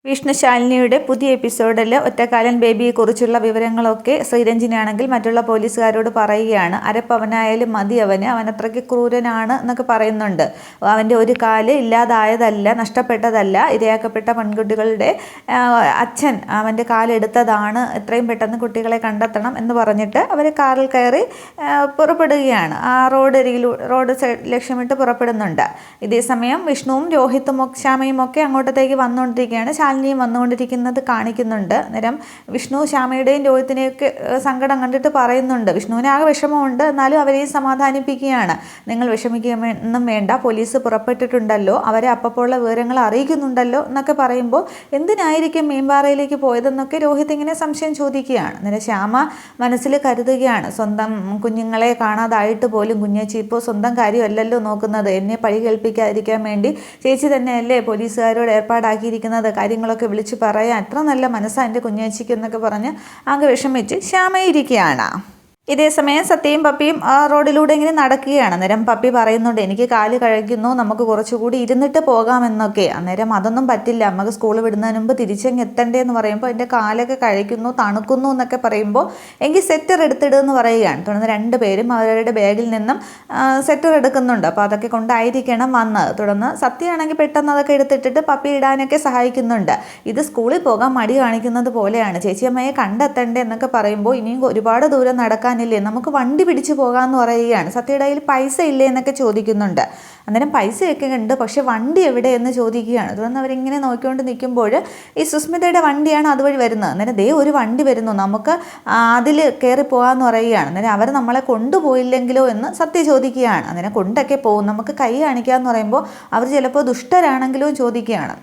വിഷ്ണുശാലിനിയുടെ പുതിയ എപ്പിസോഡിൽ ഒറ്റക്കാലൻ ബേബിയെക്കുറിച്ചുള്ള വിവരങ്ങളൊക്കെ ശ്രീരഞ്ജിനിയാണെങ്കിൽ മറ്റുള്ള പോലീസുകാരോട് പറയുകയാണ്. അരപ്പവനായാലും മതി അവനത്രയ്ക്ക് ക്രൂരനാണ് എന്നൊക്കെ പറയുന്നുണ്ട്. അവൻ്റെ ഒരു കാല് ഇല്ലാതായതല്ല, നഷ്ടപ്പെട്ടതല്ല, ഇരയാക്കപ്പെട്ട പെൺകുട്ടികളുടെ അച്ഛൻ അവൻ്റെ കാലെടുത്തതാണ്, എത്രയും പെട്ടെന്ന് കുട്ടികളെ കണ്ടെത്തണം എന്ന് പറഞ്ഞിട്ട് അവർ കാറിൽ കയറി പുറപ്പെടുകയാണ്. ആ റോഡ് ലക്ഷ്യമിട്ട് പുറപ്പെടുന്നുണ്ട്. ഇതേസമയം വിഷ്ണുവും രോഹിത്തും ശ്യാമയും ഒക്കെ അങ്ങോട്ടത്തേക്ക് വന്നുകൊണ്ടിരിക്കുകയാണ്. ശാലിനിയും വന്നുകൊണ്ടിരിക്കുന്നത് കാണിക്കുന്നുണ്ട്. അന്നേരം വിഷ്ണു ശ്യാമയുടെയും രോഹിത്തിനെയൊക്കെ സങ്കടം കണ്ടിട്ട് പറയുന്നുണ്ട്. വിഷ്ണുവിന് ആകെ വിഷമമുണ്ട്, എന്നാലും അവരെയും സമാധാനിപ്പിക്കുകയാണ്. നിങ്ങൾ വിഷമിക്കുകയൊന്നും വേണ്ട, പോലീസ് പുറപ്പെട്ടിട്ടുണ്ടല്ലോ, അവരെ അപ്പോഴുള്ള വിവരങ്ങൾ അറിയിക്കുന്നുണ്ടല്ലോ എന്നൊക്കെ പറയുമ്പോൾ എന്തിനായിരിക്കും മീൻപാറയിലേക്ക് പോയതെന്നൊക്കെ രോഹിത് ഇങ്ങനെ സംശയം ചോദിക്കുകയാണ്. അന്നേരം ശ്യാമ മനസ്സിൽ കരുതുകയാണ്, സ്വന്തം കുഞ്ഞുങ്ങളെ കാണാതായിട്ട് പോലും കുഞ്ഞേച്ചി ഇപ്പോൾ സ്വന്തം കാര്യമല്ലല്ലോ നോക്കുന്നത്, എന്നെ പഴി കേൾപ്പിക്കാതിരിക്കാൻ വേണ്ടി ചേച്ചി തന്നെയല്ലേ പോലീസുകാരോട് ഏർപ്പാടാക്കിയിരിക്കുന്നത്, കാര്യങ്ങളൊക്കെ വിളിച്ചു പറയാൻ എത്ര നല്ല മനസ്സാണ് എൻ്റെ കുഞ്ഞേച്ചിക്ക് എന്നൊക്കെ പറഞ്ഞ് ആകെ വിഷമിച്ച് ശ്യാമയിരിക്കുകയാണ്. ഇതേസമയം സത്യയും പപ്പിയും ആ റോഡിലൂടെ ഇങ്ങനെ നടക്കുകയാണ്. അന്നേരം പപ്പി പറയുന്നുണ്ട്, എനിക്ക് കാല് കഴിക്കുന്നു, നമുക്ക് കുറച്ചുകൂടി ഇരുന്നിട്ട് പോകാമെന്നൊക്കെ. അന്നേരം അതൊന്നും പറ്റില്ല, നമുക്ക് സ്കൂൾ വിടുന്നതിന് മുമ്പ് തിരിച്ചങ്ങ് എത്തണ്ടേ എന്ന് പറയുമ്പോൾ എൻ്റെ കാലൊക്കെ കഴിക്കുന്നു, തണുക്കുന്നു എന്നൊക്കെ പറയുമ്പോൾ എങ്കിൽ സെറ്റർ എടുത്തിടുമെന്ന് പറയുകയാണ്. തുടർന്ന് രണ്ടുപേരും അവരുടെ ബാഗിൽ നിന്നും സെറ്റർ എടുക്കുന്നുണ്ട്. അപ്പോൾ അതൊക്കെ കൊണ്ടായിരിക്കണം വന്നത്. തുടർന്ന് സത്യമാണെങ്കിൽ പെട്ടെന്ന് അതൊക്കെ എടുത്തിട്ടിട്ട് പപ്പി ഇടാനൊക്കെ സഹായിക്കുന്നുണ്ട്. ഇത് സ്കൂളിൽ പോകാൻ മടി കാണിക്കുന്നത് പോലെയാണ്, ചേച്ചിയമ്മയെ കണ്ടെത്തണ്ടേ എന്നൊക്കെ പറയുമ്പോൾ ഇനിയും ഒരുപാട് ദൂരം നടക്കാൻ ല്ലേ, നമുക്ക് വണ്ടി പിടിച്ചു പോകാമെന്ന് പറയുകയാണ്. സത്യയുടെ കയ്യിൽ പൈസ ഇല്ലേ എന്നൊക്കെ ചോദിക്കുന്നുണ്ട്. അന്നേരം പൈസയൊക്കെ ഉണ്ട്, പക്ഷെ വണ്ടി എവിടെയെന്ന് ചോദിക്കുകയാണ്. തുടർന്ന് അവരിങ്ങനെ നോക്കിക്കൊണ്ട് നിൽക്കുമ്പോൾ ഈ സുസ്മിതയുടെ വണ്ടിയാണ് അതുവഴി വരുന്നത്. അന്നേരം ദേ ഒരു വണ്ടി വരുന്നു, നമുക്ക് അതിൽ കയറി പോകാമെന്ന് പറയുകയാണ്. അന്നേരം അവർ നമ്മളെ കൊണ്ടുപോയില്ലെങ്കിലോ എന്ന് സത്യ ചോദിക്കുകയാണ്. അന്നേരം കൊണ്ടൊക്കെ പോകും, നമുക്ക് കൈ കാണിക്കാമെന്ന് പറയുമ്പോൾ അവർ ചിലപ്പോൾ ദുഷ്ടരാണെങ്കിലോ ചോദിക്കുകയാണ്.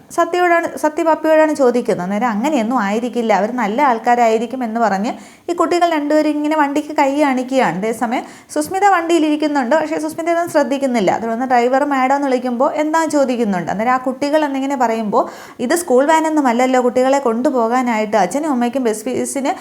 സത്യ പപ്പിയോടാണ് ചോദിക്കുന്നത്. അന്നേരം അങ്ങനെയൊന്നും ആയിരിക്കില്ല, അവർ നല്ല ആൾക്കാരായിരിക്കും എന്ന് പറഞ്ഞ് ഈ കുട്ടികൾ രണ്ടുപേരും ഇങ്ങനെ വണ്ടിക്ക് കൈ കാണിക്കുകയാണ്. അതേസമയം സുസ്മിത വണ്ടിയിലിരിക്കുന്നുണ്ട്, പക്ഷേ സുസ്മിത ഒന്നും ശ്രദ്ധിക്കുന്നില്ല. തുടർന്ന് ഡ്രൈവർ മാഡം എന്ന് വിളിക്കുമ്പോൾ എന്താ ചോദിക്കുന്നുണ്ട്. അന്നേരം ആ കുട്ടികൾ എന്നിങ്ങനെ പറയുമ്പോൾ ഇത് സ്കൂൾ വാനൊന്നും അല്ലല്ലോ കുട്ടികളെ കൊണ്ടുപോകാനായിട്ട്, അച്ഛനും അമ്മയ്ക്കും ബസ് ഫീസിന്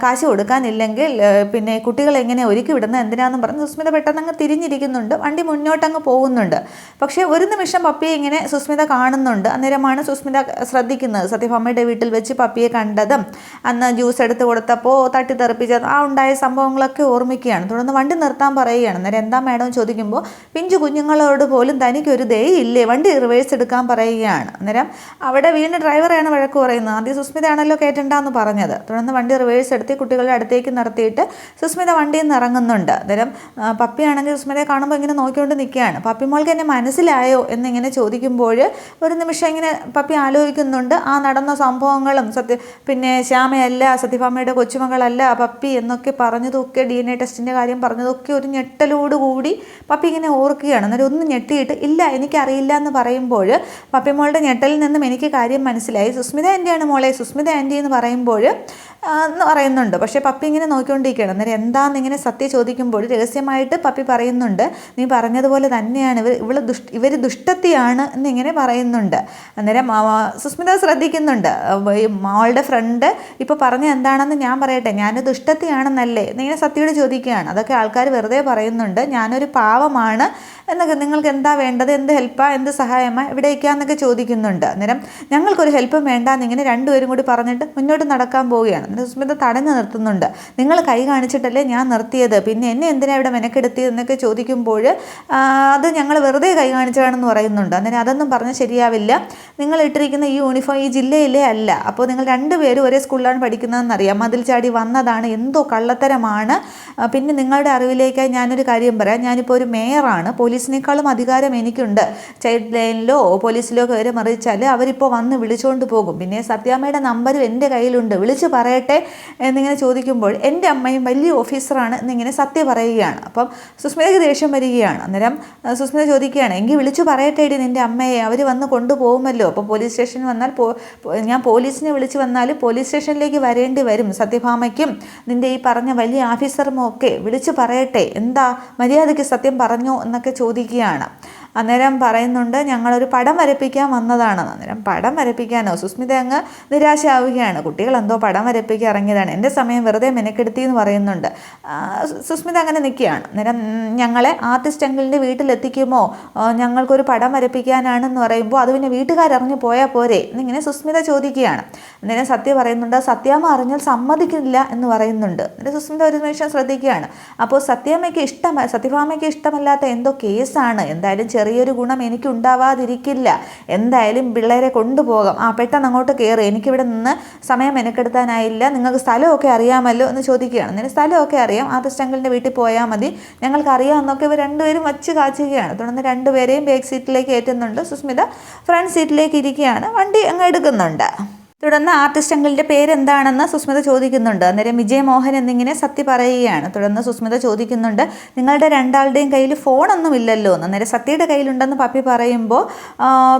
കാശ് കൊടുക്കാനില്ലെങ്കിൽ പിന്നെ കുട്ടികളെ എങ്ങനെ ഒരുക്കി വിടുന്നത് എന്തിനാണെന്ന് പറഞ്ഞ് സുസ്മിത പെട്ടെന്ന് അങ്ങ് തിരിഞ്ഞിരിക്കുന്നുണ്ട്. വണ്ടി മുന്നോട്ടങ്ങ് പോകുന്നുണ്ട്. പക്ഷേ ഒരു നിമിഷം പപ്പിയെ ഇങ്ങനെ സുസ്മിത കാണുന്നുണ്ട്. അന്നേരമാണ് സുസ്മിത ശ്രദ്ധിക്കുന്നത്. സത്യഭാമയുടെ വീട്ടിൽ വെച്ച് പപ്പിയെ കണ്ടതും അന്ന് ജ്യൂസ് എടുത്ത് കൊടുത്തപ്പോൾ തട്ടിത്തെറിപ്പിച്ചത് ആ ഉണ്ടായ സംഭവങ്ങളൊക്കെ ഓർമ്മിക്കുകയാണ്. തുടർന്ന് വണ്ടി നിർത്താൻ പറയുകയാണ്. അന്നേരം എന്താ മാഡം ചോദിക്കുമ്പോൾ പിഞ്ചു കുഞ്ഞുങ്ങളോട് പോലും തനിക്കൊരു ദയയില്ലേ, വണ്ടി റിവേഴ്സ് എടുക്കാൻ പറയുകയാണ്. അന്നേരം അവിടെ വീണ്ടും ഡ്രൈവറാണ് വഴക്ക് പറയുന്നത്. ആദ്യം സുസ്മിതയാണല്ലോ കയറ്റണ്ടെന്ന് പറഞ്ഞത്. തുടർന്ന് വണ്ടി റിവേഴ്സ് എടുത്ത് കുട്ടികളുടെ അടുത്തേക്ക് നിർത്തിയിട്ട് സുസ്മിത വണ്ടിയിൽ നിന്ന് ഇറങ്ങുന്നുണ്ട്. അന്നേരം പപ്പിയാണെങ്കിൽ സുസ്മിതയെ കാണുമ്പോൾ ഇങ്ങനെ നോക്കിക്കൊണ്ട് നിൽക്കുകയാണ്. പപ്പിമോൾക്ക് എന്നെ മനസ്സിലായോ എന്നിങ്ങനെ ചോദിക്കുമ്പോൾ ഒരു നിമിഷം ഇങ്ങനെ പപ്പി ആലോചിക്കുന്നുണ്ട്. ആ നടന്ന സംഭവങ്ങളും പിന്നെ ശ്യാമയല്ല, സത്യഭാമയുടെ കൊച്ചുമകളല്ല പപ്പി എന്നൊക്കെ പറഞ്ഞതൊക്കെ DNA ടെസ്റ്റിൻ്റെ കാര്യം പറഞ്ഞതൊക്കെ ഒരു ഞെട്ടലോടുകൂടി പപ്പി ഇങ്ങനെ ഓർക്കുകയാണ്. അന്നേരം ഒന്ന് ഞെട്ടിയിട്ട് ഇല്ല എനിക്കറിയില്ല എന്ന് പറയുമ്പോൾ പപ്പിമോളുടെ ഞെട്ടലിൽ നിന്നും എനിക്ക് കാര്യം മനസ്സിലായി, സുസ്മിത ആൻറ്റിയാണ് മോളെ, സുസ്മിത ആൻറ്റി എന്ന് പറയുമ്പോൾ എന്ന് പറയുന്നുണ്ട്. പക്ഷേ പപ്പി ഇങ്ങനെ നോക്കിക്കൊണ്ടിരിക്കുകയാണ്. അന്നേരം എന്താണെന്നിങ്ങനെ സത്യ ചോദിക്കുമ്പോൾ രഹസ്യമായിട്ട് പപ്പി പറയുന്നുണ്ട്, നീ പറഞ്ഞതുപോലെ തന്നെയാണ് ഇവർ ദുഷ്ടത്തിയാണ് എന്നിങ്ങനെ പറയുന്നുണ്ട്. അന്നേരം സുസ്മിത ശ്രദ്ധിക്കുന്നുണ്ട്. മോളുടെ ഫ്രണ്ട് ഇപ്പോൾ പറഞ്ഞ എന്താണെന്ന് ഞാൻ പറയട്ടെ, ഞാൻ ദുഷ്ടത്തിയാണെന്നല്ലേ എന്നിങ്ങനെ സത്യയോട് ചോദിക്കുകയാണ്. അതൊക്കെ ആൾക്കാർ വെറുതെ പറയുന്നുണ്ട്, ഞാനൊരു പാവമാണ് എന്നൊക്കെ, നിങ്ങൾക്ക് എന്താ വേണ്ടത്, എന്ത് ഹെൽപ്പാണ്, എന്ത് സഹായമാണ്, എവിടേക്കാന്നൊക്കെ ചോദിക്കുന്നുണ്ട്. അന്നേരം ഞങ്ങൾക്കൊരു ഹെൽപ്പും വേണ്ട എന്നിങ്ങനെ രണ്ടുപേരും കൂടി പറഞ്ഞിട്ട് മുന്നോട്ട് നടക്കാൻ പോവുകയാണ്. അന്നേരം സുസ്മിത തടഞ്ഞു നിർത്തുന്നുണ്ട്. നിങ്ങൾ കൈ കാണിച്ചിട്ടല്ലേ ഞാൻ നിർത്തിയത്, പിന്നെ എന്നെ എന്തിനാണ് ഇവിടെ മെനക്കെടുത്തിയത് എന്നൊക്കെ ചോദിക്കുമ്പോൾ അത് ഞങ്ങൾ വെറുതെ കൈ കാണിച്ചതാണെന്ന് പറയുന്നുണ്ട്. അന്നേരം അതൊന്നും പറഞ്ഞ് ശരിയാവില്ല, നിങ്ങൾ ഇട്ടിരിക്കുന്ന ഈ യൂണിഫോം ഈ ജില്ലയിലേ അല്ല, അപ്പോൾ നിങ്ങൾ രണ്ടുപേരും ഒരേ സ്കൂളിലാണ് പഠിക്കുന്നതെന്നറിയാം, മതിൽ ചാടി വന്നതാണ്, എന്തോ കള്ളത്തരമാണ്. പിന്നെ നിങ്ങളുടെ അറിവിലേക്കായി ഞാനൊരു കാര്യം പറയാം, ഞാനിപ്പോൾ ഒരു മേയറാണ്, പോലീസിനേക്കാളും അധികാരം എനിക്കുണ്ട്, ചൈൽഡ് ലൈനിലോ പോലീസിലോ കയറി മറിയിച്ചാൽ അവരിപ്പോൾ വന്ന് വിളിച്ചുകൊണ്ട് പോകും, പിന്നെ സത്യാമ്മയുടെ നമ്പരും എൻ്റെ കയ്യിലുണ്ട്, വിളിച്ച് പറയട്ടെ എന്നിങ്ങനെ ചോദിക്കുമ്പോൾ എൻ്റെ അമ്മയും വലിയ ഓഫീസറാണ് എന്നിങ്ങനെ സത്യ പറയുകയാണ്. അപ്പം സുസ്മിതയ്ക്ക് ദേഷ്യം വരികയാണ്. അന്നേരം സുസ്മിത ചോദിക്കുകയാണ്, എങ്കിൽ വിളിച്ചു പറയട്ടെ ഇടി നിൻ്റെ അമ്മയെ, അവർ വന്ന് കൊണ്ടുപോകുമല്ലോ, അപ്പോൾ പോലീസ് സ്റ്റേഷനിൽ വന്നാൽ ഞാൻ പോലീസിനെ വിളിച്ച് വന്നാൽ പോലീസ് സ്റ്റേഷനിലേക്ക് വരേണ്ടി വരും, സത്യഭാമയ്ക്കും നിൻ്റെ ഈ പറഞ്ഞ വലിയ ഓഫീസറും ഒക്കെ വിളിച്ചു പറയട്ടെ, എന്താ മര്യാദയ്ക്ക് സത്യം പറഞ്ഞോ എന്നൊക്കെ ചോദിക്കുകയാണ്. അന്നേരം പറയുന്നുണ്ട് ഞങ്ങളൊരു പടം വരപ്പിക്കാൻ വന്നതാണെന്ന്. അന്നേരം പടം വരപ്പിക്കാനോ? സുസ്മിത അങ്ങ് നിരാശയാവുകയാണ്. കുട്ടികൾ എന്തോ പടം വരപ്പിക്കാൻ ഇറങ്ങിയതാണ്, എൻ്റെ സമയം വെറുതെ മെനക്കെടുത്തി എന്ന് പറയുന്നുണ്ട്. സുസ്മിത അങ്ങനെ നിൽക്കുകയാണ്. അന്നേരം ഞങ്ങളെ ആർട്ടിസ്റ്റ് അങ്കിളിൻ്റെ വീട്ടിലെത്തിക്കുമോ, ഞങ്ങൾക്കൊരു പടം വരപ്പിക്കാനാണെന്ന് പറയുമ്പോൾ അത് പിന്നെ വീട്ടുകാരറിഞ്ഞു പോയാൽ പോരെ എന്നിങ്ങനെ സുസ്മിത ചോദിക്കുകയാണ്. അന്നേരം സത്യ പറയുന്നുണ്ട് സത്യാമ്മ അറിഞ്ഞാൽ സമ്മതിക്കില്ല എന്ന് പറയുന്നുണ്ട്. അന്നേരം സുസ്മിത ഒരു നിമിഷം ശ്രദ്ധിക്കുകയാണ്. അപ്പോൾ സത്യഭാമയ്ക്ക് ഇഷ്ടമല്ലാത്ത എന്തോ കേസാണ്, എന്തായാലും ചെറിയൊരു ഗുണം എനിക്ക് ഉണ്ടാവാതിരിക്കില്ല, എന്തായാലും പിള്ളേരെ കൊണ്ടുപോകാം, പെട്ടെന്ന് അങ്ങോട്ട് കയറി, എനിക്കിവിടെ നിന്ന് സമയം മെനക്കെടുത്താനായില്ല, നിങ്ങൾക്ക് സ്ഥലമൊക്കെ അറിയാമല്ലോ എന്ന് ചോദിക്കുകയാണ്. അന്നേരം സ്ഥലമൊക്കെ അറിയാം, ആർട്ടിസ്റ്റ് അങ്കിളിൻ്റെ വീട്ടിൽ പോയാൽ മതി, ഞങ്ങൾക്ക് അറിയാമെന്നൊക്കെ ഇവർ രണ്ടുപേരും വച്ച് കാച്ചുകയാണ്. തുടർന്ന് രണ്ടുപേരെയും ബാക്ക് സീറ്റിലേക്ക് കയറ്റുന്നുണ്ട്. സുസ്മിത ഫ്രണ്ട് സീറ്റിലേക്ക് ഇരിക്കുകയാണ്. വണ്ടി അങ്ങ് എടുക്കുന്നുണ്ട്. തുടർന്ന് ആർട്ടിസ്റ്റ് അങ്കിളിൻ്റെ പേരെന്താണെന്ന് സുസ്മിത ചോദിക്കുന്നുണ്ട്. അന്നേരം വിജയമോഹൻ എന്നിങ്ങനെ സത്യ പറയുകയാണ്. തുടർന്ന് സുസ്മിത ചോദിക്കുന്നുണ്ട് നിങ്ങളുടെ രണ്ടാളുടെയും കയ്യിൽ ഫോണൊന്നും ഇല്ലല്ലോ എന്ന്. അന്നേരം സത്യയുടെ കയ്യിലുണ്ടെന്ന് പപ്പി പറയുമ്പോൾ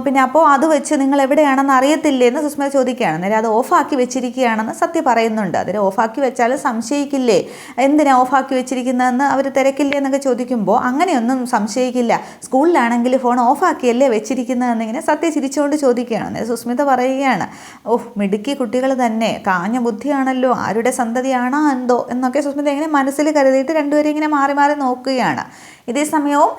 പിന്നെ അപ്പോൾ അത് വെച്ച് നിങ്ങൾ എവിടെയാണെന്ന് അറിയത്തില്ലേ എന്ന് സുസ്മിത ചോദിക്കുകയാണ്. അന്നേരം അത് ഓഫാക്കി വെച്ചിരിക്കുകയാണെന്ന് സത്യ പറയുന്നുണ്ട്. അന്നേരം ഓഫാക്കി വെച്ചാൽ സംശയിക്കില്ലേ, എന്തിനാ ഓഫാക്കി വെച്ചിരിക്കുന്നതെന്ന് അവർ തിരക്കില്ലേ എന്നൊക്കെ ചോദിക്കുമ്പോൾ അങ്ങനെയൊന്നും സംശയിക്കില്ല, സ്കൂളിലാണെങ്കിൽ ഫോൺ ഓഫാക്കിയല്ലേ വെച്ചിരിക്കുന്നതെന്നിങ്ങനെ സത്യ ചിരിച്ചുകൊണ്ട് ചോദിക്കുകയാണ്. അന്നേരം സുസ്മിത പറയുകയാണ് മിടുക്കി കുട്ടികൾ തന്നെ, കാഞ്ഞ ബുദ്ധിയാണല്ലോ, ആരുടെ സന്തതിയാണോ എന്തോ എന്നൊക്കെ സുസ്മിത ഇങ്ങനെ മനസ്സിൽ കരുതിയിട്ട് രണ്ടുപേരും ഇങ്ങനെ മാറി മാറി നോക്കുകയാണ്. ഇതേ സമയവും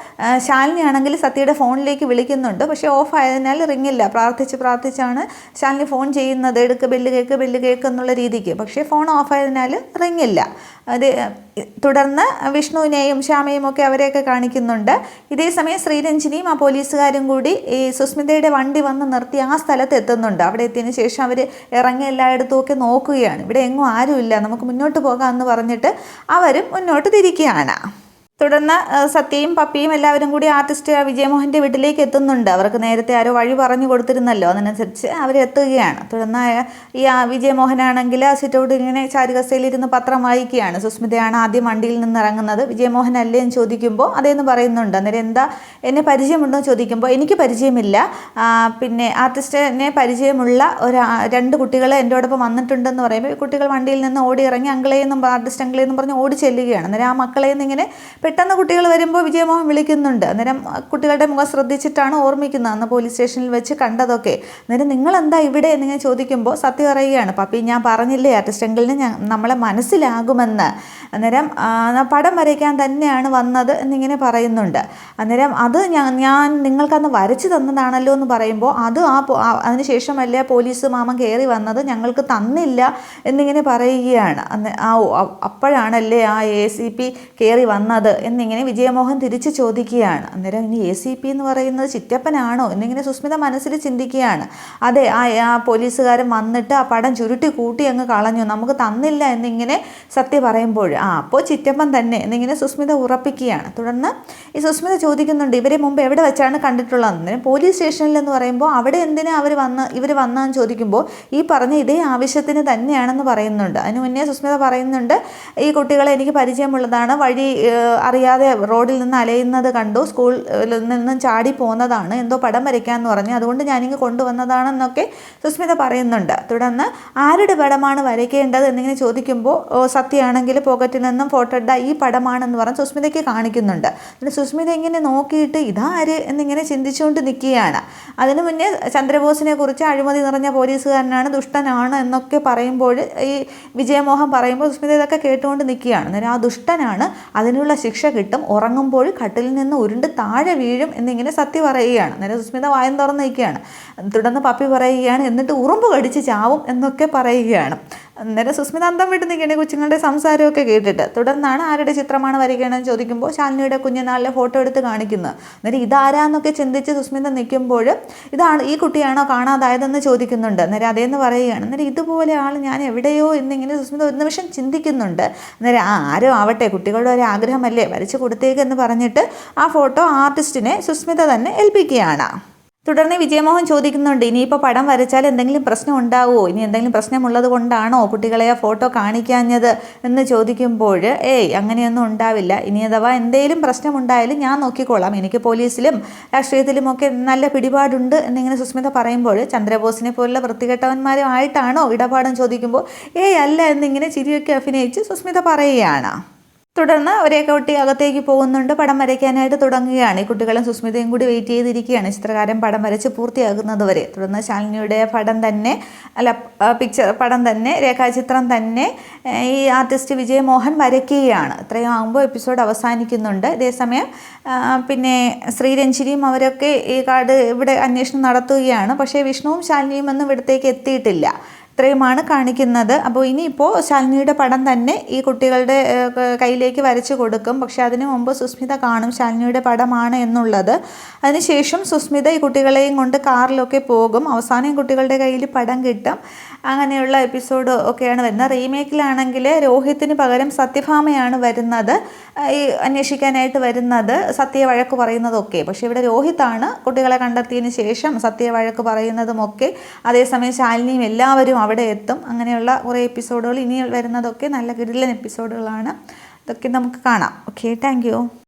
ശാലിനി ആണെങ്കിൽ സത്യയുടെ ഫോണിലേക്ക് വിളിക്കുന്നുണ്ട്. പക്ഷേ ഓഫ് ആയതിനാൽ റിങ്ങില്ല. പ്രാർത്ഥിച്ചാണ് ശാലിനി ഫോൺ ചെയ്യുന്നത്, ബെല്ല് കേൾക്ക് എന്നുള്ള രീതിക്ക്. പക്ഷേ ഫോൺ ഓഫ് ആയതിനാൽ റിങ്ങില്ല. അത് തുടർന്ന് വിഷ്ണുവിനെയും ശ്യാമയും ഒക്കെ അവരെയൊക്കെ കാണിക്കുന്നുണ്ട്. ഇതേ സമയം ശ്രീരഞ്ജിനിയും ആ പോലീസുകാരും കൂടി ഈ സുസ്മിതയുടെ വണ്ടി വന്ന് നിർത്തി ആ സ്ഥലത്ത് എത്തുന്നുണ്ട്. അവിടെ എത്തിയതിന് ശേഷം അവർ ഇറങ്ങി എല്ലായിടത്തും ഒക്കെ നോക്കുകയാണ്. ഇവിടെ എങ്ങും ആരുമില്ല, നമുക്ക് മുന്നോട്ട് പോകാമെന്ന് പറഞ്ഞിട്ട് അവരും മുന്നോട്ട് തിരിക്കുകയാണ്. തുടർന്ന് സത്യയും പപ്പിയും എല്ലാവരും കൂടി ആർട്ടിസ്റ്റ് വിജയമോഹൻ്റെ വീട്ടിലേക്ക് എത്തുന്നുണ്ട്. അവർക്ക് നേരത്തെ ആരോ വഴി പറഞ്ഞു കൊടുത്തിരുന്നല്ലോ, അതിനനുസരിച്ച് അവരെത്തുകയാണ്. തുടർന്ന് ഈ വിജയമോഹനാണെങ്കിൽ സിറ്റൗട്ട് ഇങ്ങനെ ചാരുകസയിലിരുന്ന് പത്രം വായിക്കുകയാണ്. സുസ്മിതയാണ് ആദ്യം വണ്ടിയിൽ നിന്ന് ഇറങ്ങുന്നത്. വിജയമോഹൻ അല്ലേ എന്ന് ചോദിക്കുമ്പോൾ അതേന്ന് പറയുന്നുണ്ട്. അന്നേരം എന്താ എന്നെ പരിചയമുണ്ടോ എന്ന് ചോദിക്കുമ്പോൾ എനിക്ക് പരിചയമില്ല, പിന്നെ ആർട്ടിസ്റ്റിനെ പരിചയമുള്ള രണ്ട് കുട്ടികൾ എൻ്റെയോടൊപ്പം വന്നിട്ടുണ്ടെന്ന് പറയുമ്പോൾ കുട്ടികൾ വണ്ടിയിൽ നിന്ന് ഓടി ഇറങ്ങി അങ്കിളേന്നും ആർട്ടിസ്റ്റ് അങ്കിളേന്നും പറഞ്ഞ് ഓടി ചെല്ലുകയാണ്. അന്നേരം ആ മക്കളേന്ന് ഇങ്ങനെ പെട്ടെന്ന് കുട്ടികൾ വരുമ്പോൾ വിജയമോഹൻ വിളിക്കുന്നുണ്ട്. അന്നേരം കുട്ടികളുടെ മുഖം ശ്രദ്ധിച്ചിട്ടാണ് ഓർമ്മിക്കുന്നത് അന്ന് പോലീസ് സ്റ്റേഷനിൽ വെച്ച് കണ്ടതൊക്കെ. അന്നേരം നിങ്ങളെന്താ ഇവിടെ എന്നിങ്ങനെ ചോദിക്കുമ്പോൾ സത്യം പറയുകയാണ്, പപ്പി ഞാൻ പറഞ്ഞില്ലേ ആർട്ടിസ്റ്റ് അങ്കിളിന് നമ്മളെ മനസ്സിലാകുമെന്ന്. അന്നേരം പടം വരയ്ക്കാൻ തന്നെയാണ് വന്നത് എന്നിങ്ങനെ പറയുന്നുണ്ട്. അന്നേരം അത് ഞാൻ നിങ്ങൾക്കന്ന് വരച്ച് തന്നതാണല്ലോ എന്ന് പറയുമ്പോൾ അത് അതിനുശേഷമല്ലേ പോലീസ് മാമൻ കയറി വന്നത്, ഞങ്ങൾക്ക് തന്നില്ല എന്നിങ്ങനെ പറയുകയാണ്. അപ്പോഴാണല്ലേ ആ ACP കയറി വന്നത് എന്നിങ്ങനെ വിജയമോഹൻ തിരിച്ച് ചോദിക്കുകയാണ്. അന്നേരം ഇനി ACP എന്ന് പറയുന്നത് ചിറ്റപ്പനാണോ എന്നിങ്ങനെ സുസ്മിത മനസ്സിൽ ചിന്തിക്കുകയാണ്. അതെ, ആ പോലീസുകാരൻ വന്നിട്ട് ആ പടം ചുരുട്ടി കൂട്ടി അങ്ങ് കളഞ്ഞു, നമുക്ക് തന്നില്ല എന്നിങ്ങനെ സത്യ പറയുമ്പോൾ അപ്പോൾ ചിറ്റപ്പൻ തന്നെ എന്നിങ്ങനെ സുസ്മിത ഉറപ്പിക്കുകയാണ്. തുടർന്ന് ഈ സുസ്മിത ചോദിക്കുന്നുണ്ട് ഇവരെ മുമ്പ് എവിടെ വെച്ചാണ് കണ്ടിട്ടുള്ളത്. അന്നേരം പോലീസ് സ്റ്റേഷനിൽ എന്ന് പറയുമ്പോൾ അവിടെ എന്തിനാ ഇവർ വന്നതെന്ന് ചോദിക്കുമ്പോൾ ഈ പറഞ്ഞ ഇതേ ആവശ്യത്തിന് തന്നെയാണെന്ന് പറയുന്നുണ്ട്. അതിന് മുന്നേ സുസ്മിത പറയുന്നുണ്ട് ഈ കുട്ടികളെ എനിക്ക് പരിചയമുള്ളതാണ്, വഴി അറിയാതെ റോഡിൽ നിന്ന് അലയുന്നത് കണ്ടു, സ്കൂളിൽ നിന്നും ചാടി പോകുന്നതാണ്, എന്തോ പടം വരയ്ക്കാമെന്ന് പറഞ്ഞു, അതുകൊണ്ട് ഞാനിങ്ങ് കൊണ്ടുവന്നതാണെന്നൊക്കെ സുസ്മിത പറയുന്നുണ്ട്. തുടർന്ന് ആരുടെ പടമാണ് വരയ്ക്കേണ്ടത് എന്നിങ്ങനെ ചോദിക്കുമ്പോൾ സത്യമാണെങ്കിൽ പോക്കറ്റിൽ നിന്നും ഫോട്ടോ എടുത്ത ഈ പടമാണെന്ന് പറഞ്ഞ് സുസ്മിതയ്ക്ക് കാണിക്കുന്നുണ്ട്. എന്നിട്ട് സുസ്മിത ഇങ്ങനെ നോക്കിയിട്ട് ഇതാര് എന്നിങ്ങനെ ചിന്തിച്ചുകൊണ്ട് നിൽക്കുകയാണ്. അതിനു മുന്നേ ചന്ദ്രബോസിനെ കുറിച്ച് അഴിമതി നിറഞ്ഞ പോലീസുകാരനാണ്, ദുഷ്ടനാണ് എന്നൊക്കെ പറയുമ്പോൾ ഈ വിജയമോഹൻ പറയുമ്പോൾ സുസ്മിത ഇതൊക്കെ കേട്ടുകൊണ്ട് നിൽക്കുകയാണ്. അന്നേരം ആ ദുഷ്ടനാണ്, അതിനുള്ള ശിക്ഷ കിട്ടും, ഉറങ്ങുമ്പോൾ കട്ടിലിൽ നിന്ന് ഉരുണ്ട് താഴെ വീഴും എന്നിങ്ങനെ സത്യ പറയുകയാണ്. അന്നേരം സുസ്മിത വായം തുറന്ന് നിൽക്കുകയാണ്. തുടർന്ന് പപ്പി പറയുകയാണ് എന്നിട്ട് ഉറുമ്പ് കടിച്ച് ചാവും എന്നൊക്കെ പറയുകയാണ്. അന്നേരം സുസ്മിത അന്തം വിട്ട് നിൽക്കുകയാണ് കൊച്ചുങ്ങളുടെ സംസാരമൊക്കെ കേട്ടിട്ട്. തുടർന്നാണ് ആരുടെ ചിത്രമാണ് വരയ്ക്കണമെന്ന് ചോദിക്കുമ്പോൾ ശാലിനിയുടെ കുഞ്ഞുനാളിലെ ഫോട്ടോ എടുത്ത് കാണിക്കുന്നത്. അന്നേരം ഇതാരാന്നൊക്കെ ചിന്തിച്ച് സുസ്മിത നിൽക്കുമ്പോൾ ഈ കുട്ടിയാണോ കാണാതായതെന്ന് ചോദിക്കുന്നുണ്ട്. അന്നേരം അതേന്ന് പറയുകയാണ്. അന്നേരം ഇതുപോലെ ആൾ ഞാൻ എവിടെയോ എന്നിങ്ങനെ സുസ്മിത ഒരു നിമിഷം ചിന്തിക്കുന്നുണ്ട്. അന്നേരം ആരോ ആവട്ടെ, കുട്ടികളുടെ ഒരു ആഗ്രഹമല്ലേ, വരച്ച് കൊടുത്തേക്കെന്ന് പറഞ്ഞിട്ട് ആ ഫോട്ടോ ആർട്ടിസ്റ്റിനെ സുസ്മിത തന്നെ ഏൽപ്പിക്കുകയാണ്. തുടർന്ന് വിജയമോഹൻ ചോദിക്കുന്നുണ്ട് ഇനിയിപ്പോൾ പടം വരച്ചാൽ എന്തെങ്കിലും പ്രശ്നം ഉണ്ടാവുമോ, ഇനി എന്തെങ്കിലും പ്രശ്നമുള്ളത് കൊണ്ടാണോ കുട്ടികളെ ആ ഫോട്ടോ കാണിക്കാഞ്ഞത് എന്ന് ചോദിക്കുമ്പോൾ അങ്ങനെയൊന്നും ഉണ്ടാവില്ല, ഇനി അഥവാ എന്തെങ്കിലും പ്രശ്നമുണ്ടായാലും ഞാൻ നോക്കിക്കോളാം, എനിക്ക് പോലീസിലും രാഷ്ട്രീയത്തിലുമൊക്കെ നല്ല പിടിപാടുണ്ട് എന്നിങ്ങനെ സുസ്മിത പറയുമ്പോൾ ചന്ദ്രബോസിനെ പോലുള്ള വൃത്തികെട്ടവന്മാരുമായിട്ടാണോ ഇടപാടെന്ന് ചോദിക്കുമ്പോൾ അല്ല എന്നിങ്ങനെ ചിരിയൊക്കെ അഭിനയിച്ച് സുസ്മിത പറയുകയാണ്. തുടർന്ന് ഒരേ കുട്ടി അകത്തേക്ക് പോകുന്നുണ്ട്, പടം വരയ്ക്കാനായിട്ട് തുടങ്ങുകയാണ്. ഈ കുട്ടികളും സുസ്മിതയും കൂടി വെയിറ്റ് ചെയ്തിരിക്കുകയാണ് ചിത്രകാരൻ പടം വരച്ച് പൂർത്തിയാകുന്നത് വരെ. തുടർന്ന് ശാലിനിയുടെ പടം തന്നെ രേഖാചിത്രം തന്നെ ഈ ആർട്ടിസ്റ്റ് വിജയമോഹൻ വരയ്ക്കുകയാണ്. ഇത്രയും ആകുമ്പോൾ എപ്പിസോഡ് അവസാനിക്കുന്നുണ്ട്. ഇതേസമയം പിന്നെ ശ്രീരഞ്ജിനിയും അവരൊക്കെ ഈ കാർഡ് ഇവിടെ അന്വേഷണം നടത്തുകയാണ്. പക്ഷേ വിഷ്ണുവും ശാലിനിയും ഒന്നും ഇവിടത്തേക്ക് എത്തിയിട്ടില്ല. ഇത്രയുമാണ് കാണിക്കുന്നത്. അപ്പോൾ ഇനിയിപ്പോൾ ശാലിനിയുടെ പടം തന്നെ ഈ കുട്ടികളുടെ കയ്യിലേക്ക് വരച്ചു കൊടുക്കും. പക്ഷെ അതിനു മുമ്പ് സുസ്മിത കാണും ശാലിനിയുടെ പടമാണ് എന്നുള്ളത്. അതിനുശേഷം സുസ്മിത ഈ കുട്ടികളെയും കൊണ്ട് കാറിലൊക്കെ പോകും. അവസാനം കുട്ടികളുടെ കയ്യിൽ പടം കിട്ടും. അങ്ങനെയുള്ള എപ്പിസോഡ് ഒക്കെയാണ് വരുന്നത്. റീമേക്കിലാണെങ്കിൽ രോഹിത്തിന് പകരം സത്യഭാമയാണ് വരുന്നത്, ഈ അന്വേഷിക്കാനായിട്ട് വരുന്നത്, സത്യ വഴക്ക് പറയുന്നതൊക്കെ. പക്ഷേ ഇവിടെ രോഹിത്താണ് കുട്ടികളെ കണ്ടെത്തിയതിന് ശേഷം സത്യ വഴക്ക് പറയുന്നതുമൊക്കെ. അതേസമയം ശാലിനിയും എല്ലാവരും അവിടെ എത്തും. അങ്ങനെയുള്ള കുറേ എപ്പിസോഡുകൾ ഇനി വരുന്നതൊക്കെ നല്ല കിടിലൻ എപ്പിസോഡുകളാണ്. ഇതൊക്കെ നമുക്ക് കാണാം. Okay, thank you.